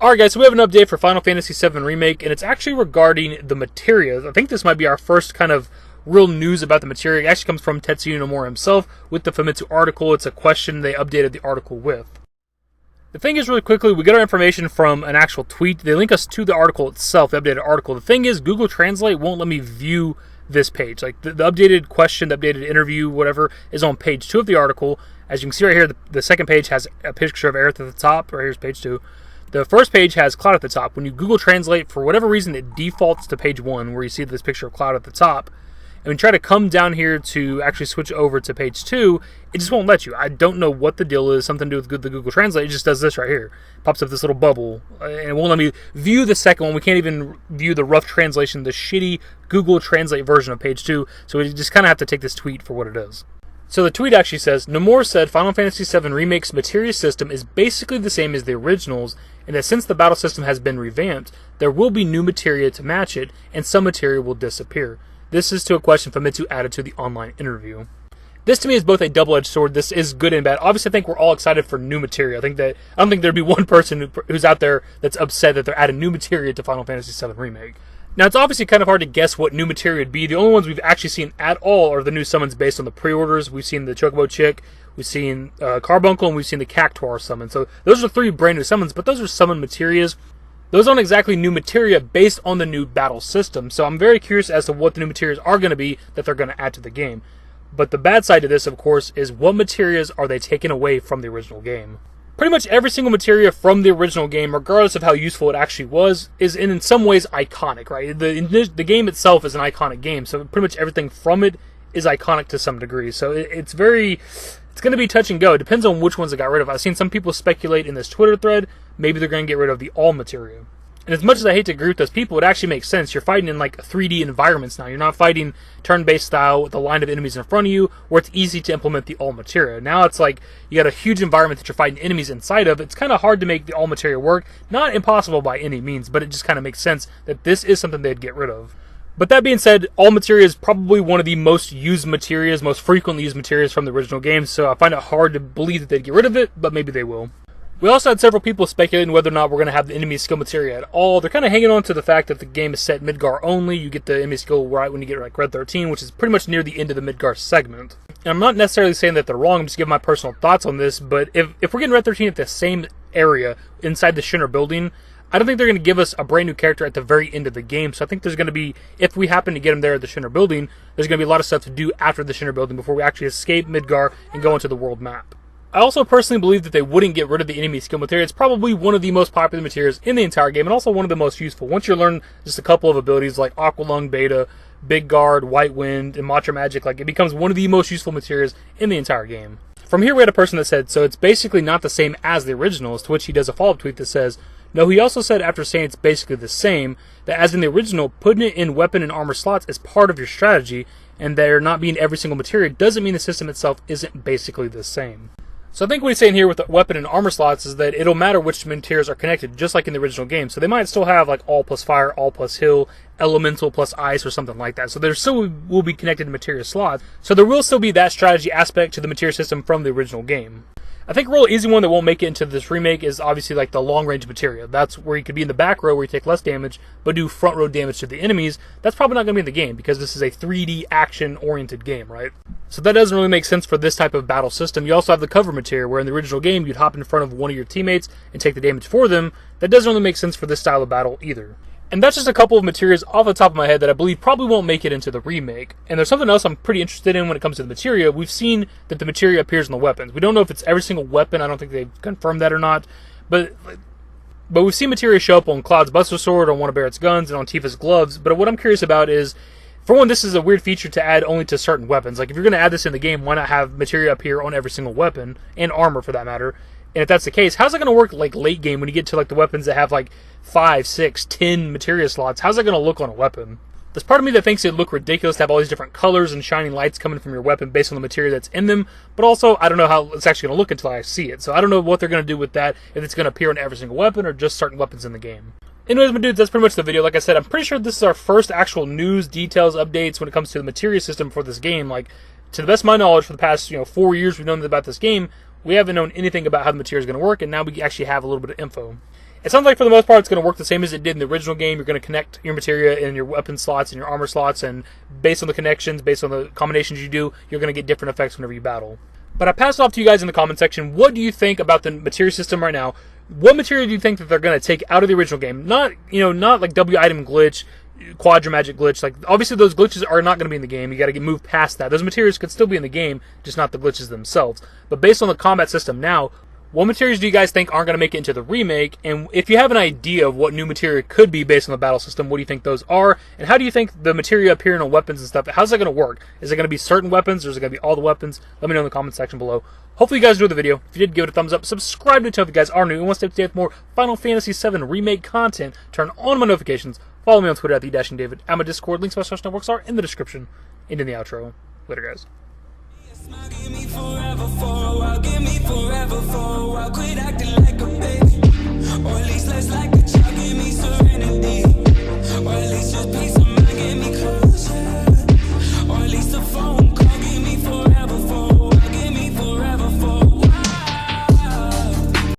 Alright guys, so we have an update for Final Fantasy VII Remake, and it's actually regarding the materia. I think this might be our first kind of real news about the materia. It actually comes from Tetsuya Nomura himself with the Famitsu article. It's a question they updated the article with. The thing is, really quickly, we get our information from an actual tweet. They link us to the article itself, the updated article. The thing is, Google Translate won't let me view this page. Like, the updated question, the updated interview, whatever, is on page 2 of the article. As you can see right here, the second page has a picture of Aerith at the top. Right here's page 2. The first page has Cloud at the top. When you Google Translate, for whatever reason, it defaults to page 1, where you see this picture of Cloud at the top. And when you try to come down here to actually switch over to page 2, it just won't let you. I don't know what the deal is. Something to do with the Google Translate. It just does this right here. Pops up this little bubble. And it won't let me view the second one. We can't even view the rough translation, the shitty Google Translate version of page 2. So we just kind of have to take this tweet for what it is. So the tweet actually says, Nomura said Final Fantasy VII Remake's materia system is basically the same as the originals, and that since the battle system has been revamped, there will be new materia to match it, and some materia will disappear. This is to a question Famitsu added to the online interview. This to me is both a double-edged sword. This is good and bad. Obviously, I think we're all excited for new materia. I don't think there'd be one person who's out there that's upset that they're adding new materia to Final Fantasy VII Remake. Now, it's obviously kind of hard to guess what new materia would be. The only ones we've actually seen at all are the new summons based on the pre-orders. We've seen the Chocobo Chick, we've seen Carbuncle, and we've seen the Cactuar summon. So those are 3 brand new summons, but those are summon materias. Those aren't exactly new materia based on the new battle system. So I'm very curious as to what the new materias are going to be that they're going to add to the game. But the bad side to this, of course, is what materias are they taking away from the original game? Pretty much every single materia from the original game, regardless of how useful it actually was, is in some ways iconic, right? The game itself is an iconic game, so pretty much everything from it is iconic to some degree. So it's going to be touch and go. It depends on which ones they got rid of. I've seen some people speculate in this Twitter thread, maybe they're going to get rid of the all materia. And as much as I hate to agree with those people, it actually makes sense. You're fighting in like 3D environments now. You're not fighting turn-based style with a line of enemies in front of you, where it's easy to implement the all materia. Now it's like you got a huge environment that you're fighting enemies inside of. It's kind of hard to make the all materia work. Not impossible by any means, but it just kind of makes sense that this is something they'd get rid of. But that being said, all materia is probably one of the most used materias, most frequently used materias from the original game, so I find it hard to believe that they'd get rid of it, but maybe they will. We also had several people speculating whether or not we're going to have the enemy skill materia at all. They're kind of hanging on to the fact that the game is set Midgar only. You get the enemy skill right when you get like Red 13, which is pretty much near the end of the Midgar segment. And I'm not necessarily saying that they're wrong, I'm just giving my personal thoughts on this, but if we're getting Red 13 at the same area inside the Shinra building, I don't think they're going to give us a brand new character at the very end of the game. So I think there's going to be, if we happen to get him there at the Shinra building, there's going to be a lot of stuff to do after the Shinra building before we actually escape Midgar and go into the world map. I also personally believe that they wouldn't get rid of the enemy skill materia. It's probably one of the most popular materials in the entire game, and also one of the most useful. Once you learn just a couple of abilities like Aqua Lung Beta, Big Guard, White Wind, and Mantra Magic, like it becomes one of the most useful materials in the entire game. From here we had a person that said, so it's basically not the same as the originals, to which he does a follow-up tweet that says, no, he also said after saying it's basically the same, that as in the original, putting it in weapon and armor slots is part of your strategy, and there not being every single materia doesn't mean the system itself isn't basically the same. So I think what he's saying here with the weapon and armor slots is that it'll matter which materials are connected, just like in the original game. So they might still have like all plus fire, all plus hill, elemental plus ice, or something like that. So there still will be connected materia slots. So there will still be that strategy aspect to the materia system from the original game. I think a real easy one that won't make it into this remake is obviously like the long range materia. That's where you could be in the back row where you take less damage, but do front row damage to the enemies. That's probably not going to be in the game because this is a 3D action oriented game, right? So that doesn't really make sense for this type of battle system. You also have the cover materia where in the original game you'd hop in front of one of your teammates and take the damage for them. That doesn't really make sense for this style of battle either. And that's just a couple of materials off the top of my head that I believe probably won't make it into the remake. And there's something else I'm pretty interested in when it comes to the materia. We've seen that the materia appears in the weapons. We don't know if it's every single weapon. I don't think they've confirmed that or not. But we've seen materia show up on Cloud's Buster Sword, on one of Barrett's guns, and on Tifa's gloves. But what I'm curious about is, for one, this is a weird feature to add only to certain weapons. Like, if you're going to add this in the game, why not have materia appear on every single weapon, and armor for that matter? And if that's the case, how's that going to work like late game when you get to like the weapons that have like 5, 6, 10 materia slots? How's that going to look on a weapon? There's part of me that thinks it'd look ridiculous to have all these different colors and shining lights coming from your weapon based on the materia that's in them, but also I don't know how it's actually going to look until I see it. So I don't know what they're going to do with that, if it's going to appear on every single weapon or just certain weapons in the game. Anyways, my dudes, that's pretty much the video. Like I said, I'm pretty sure this is our first actual news, details, updates when it comes to the materia system for this game. Like, to the best of my knowledge, for the past 4 years we've known about this game, we haven't known anything about how the materia is going to work, and now we actually have a little bit of info. It sounds like for the most part it's going to work the same as it did in the original game. You're going to connect your materia in your weapon slots and your armor slots, and based on the connections, based on the combinations you do, you're going to get different effects whenever you battle. But I pass it off to you guys in the comment section. What do you think about the materia system right now? What materia do you think that they're going to take out of the original game? Not like W item glitch, Quadra magic glitch. Like, obviously those glitches are not going to be in the game. You got to move past that. Those materials could still be in the game, just not the glitches themselves. But based on the combat system now, what materials do you guys think aren't going to make it into the remake? And if you have an idea of what new materia could be based on the battle system, what do you think those are? And how do you think the materia appearing on weapons and stuff, how's that going to work? Is it going to be certain weapons, or is it going to be all the weapons? Let me know in the comment section below. Hopefully you guys enjoyed the video. If you did, give it a thumbs up. Subscribe to the channel if you guys are new and want to stay up to date with more Final Fantasy VII Remake content. Turn on my notifications. Follow me on Twitter at @TheDashingDavid. And my Discord. Links to my social networks are in the description and in the outro. Later, guys. Give me forever for a while, give me forever for a while. Quit acting like a baby, or at least less like